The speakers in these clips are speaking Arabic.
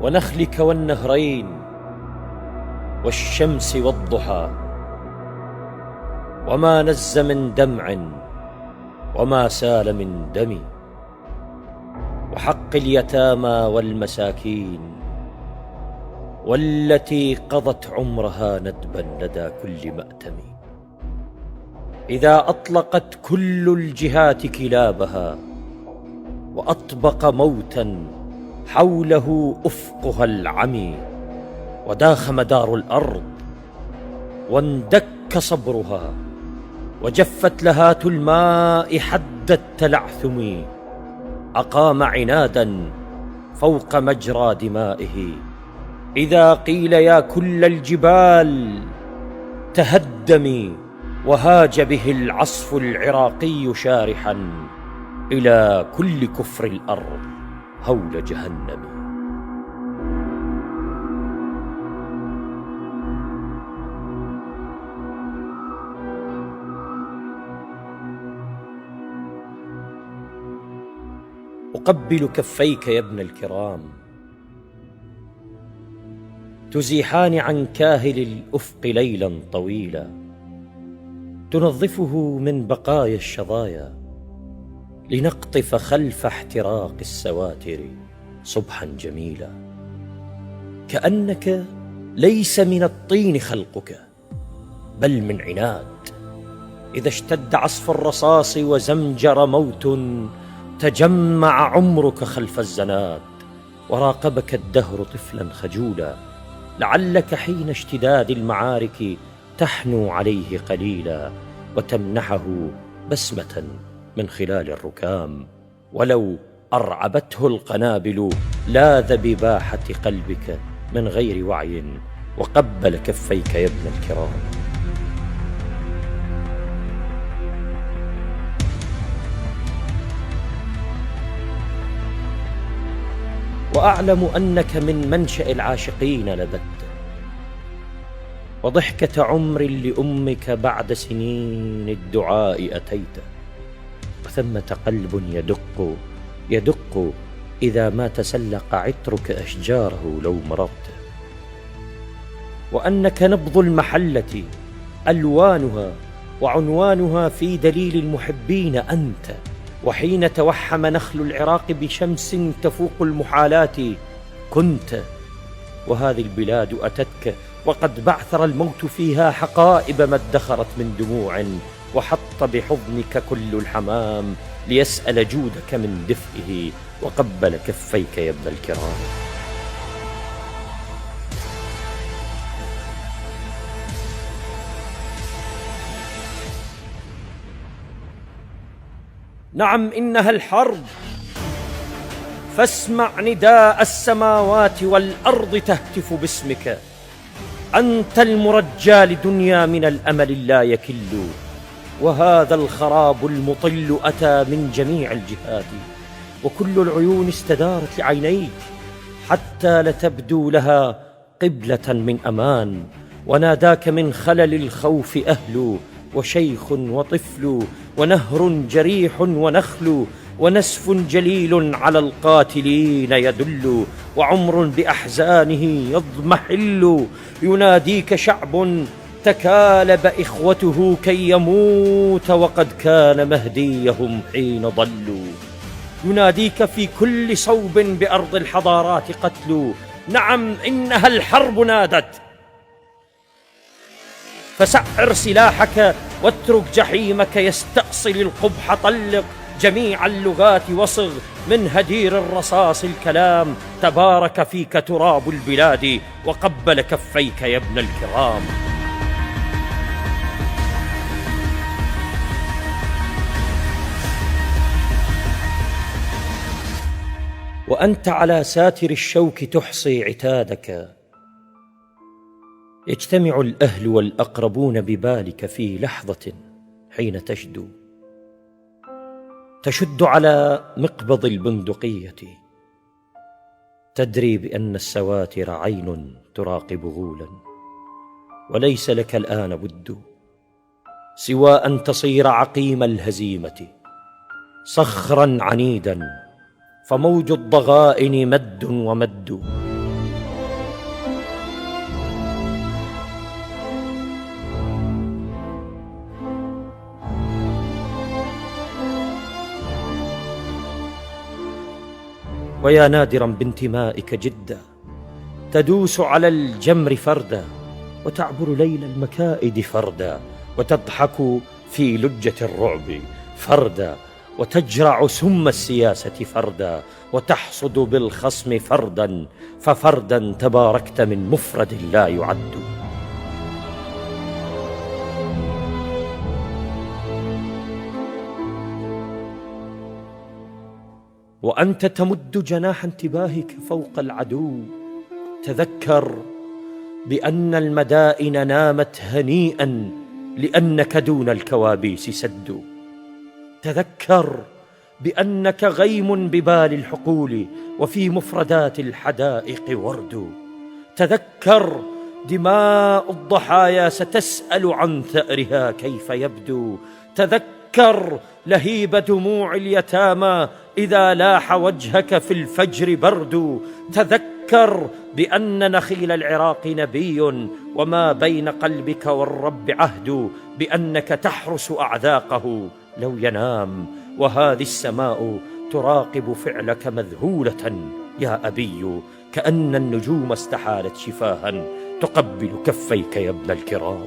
ونخلك والنهرين والشمس والضحى، وما نز من دمع وما سال من دم، وحق اليتامى والمساكين، والتي قضت عمرها ندبا لدى كل مأتم. إذا أطلقت كل الجهات كلابها، وأطبق موتا حوله أفقها العمي، وداخ مدار الأرض واندك صبرها، وجفت لهات الماء حد التلعثم، أقام عنادا فوق مجرى دمائه. إذا قيل يا كل الجبال تهدمي، وهاج به العصف العراقي شارحا إلى كل كفر الأرض هول جهنم. أقبل كفيك يا ابن الكرام، تزيحان عن كاهل الأفق ليلا طويلا، تنظفه من بقايا الشظايا، لنقطف خلف احتراق السواتر صبحا جميلا. كأنك ليس من الطين خلقك، بل من عناد. إذا اشتد عصف الرصاص وزمجر موت، تجمع عمرك خلف الزناد، وراقبك الدهر طفلا خجولا، لعلك حين اشتداد المعارك تحنو عليه قليلا، وتمنحه بسمة من خلال الركام. ولو أرعبته القنابل لاذ بباحة قلبك من غير وعي، وقبل كفيك يا ابن الكرام. وأعلم أنك من منشأ العاشقين لبت، وضحكة عمر لأمك بعد سنين الدعاء أتيت، وثمة قلب يدق إذا ما تسلق عطرك أشجاره لو مررت. وأنك نبض المحلة ألوانها وعنوانها في دليل المحبين أنت، وحين توحم نخل العراق بشمس تفوق المحالات كنت. وهذه البلاد أتتك وقد بعثر الموت فيها حقائب ما ادخرت من دموع، وحط بحضنك كل الحمام ليسأل جودك من دفئه، وقبل كفيك يا ابن الكرام. نعم إنها الحرب، فاسمع نداء السماوات والأرض تهتف باسمك. أنت المرجى لدنيا من الأمل لا يكل، وهذا الخراب المطل أتى من جميع الجهات، وكل العيون استدارت لعينيك حتى لتبدو لها قبلة من أمان. وناداك من خلل الخوف أهل، وشيخ وطفل، ونهر جريح ونخل، ونسف جليل على القاتلين يدل، وعمر بأحزانه يضمحل. يناديك شعب تكالب إخوته كي يموت، وقد كان مهديهم حين ضلوا. يناديك في كل صوب بأرض الحضارات قتل. نعم إنها الحرب نادت، فسعر سلاحك واترك جحيمك يستأصل القبح. طلق جميع اللغات وصغ من هدير الرصاص الكلام. تبارك فيك تراب البلاد، وقبل كفيك يا ابن الكرام. وأنت على ساتر الشوك تحصي عتادك، يجتمع الأهل والأقربون ببالك في لحظة حين تشد على مقبض البندقية، تدري بأن السواتر عين تراقب غولا، وليس لك الآن بد سوى أن تصير عقيم الهزيمة صخرا عنيدا، فموج الضغائن مد ومد. ويا نادرا بانتمائك جدا، تدوس على الجمر فردا وتعبر ليل المكائد فردا، وتضحك في لجة الرعب فردا، وتجرع سم السياسة فردا، وتحصد بالخصم فردا، ففردا تباركت من مفرد لا يعد. وأنت تمد جناح انتباهك فوق العدو، تذكر بأن المدائن نامت هنيئا لأنك دون الكوابيس سد. تذكر بأنك غيم ببال الحقول وفي مفردات الحدائق ورد. تذكر دماء الضحايا ستسأل عن ثأرها كيف يبدو. تذكر لهيب دموع اليتامى إذا لاح وجهك في الفجر برد. تذكر بأن نخيل العراق نبي وما بين قلبك والرب عهد، بأنك تحرس أعذاقه لو ينام، وهذه السماء تراقب فعلك مذهولة يا أبي، كأن النجوم استحالت شفاها تقبل كفيك يا ابن الكرام.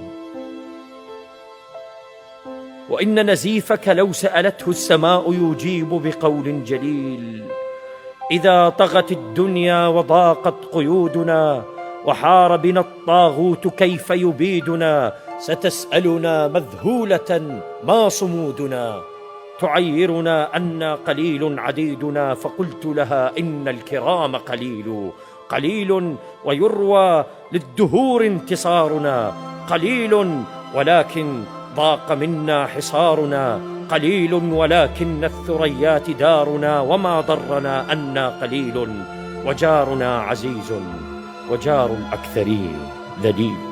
وإن نزيفك لو سألته السماء يجيب بقول جليل: إذا طغت الدنيا وضاقت قيودنا وحار بنا الطاغوت كيف يبيدنا، ستسألنا مذهولة ما صمودنا، تعيرنا أنا قليل عديدنا. فقلت لها: إن الكرام قليل ويروى للدهور انتصارنا، قليل ولكن ضاق منا حصارنا، قليل ولكن الثريات دارنا، وما ضرنا أنا قليل وجارنا عزيز، وجار الأكثرين ذليل.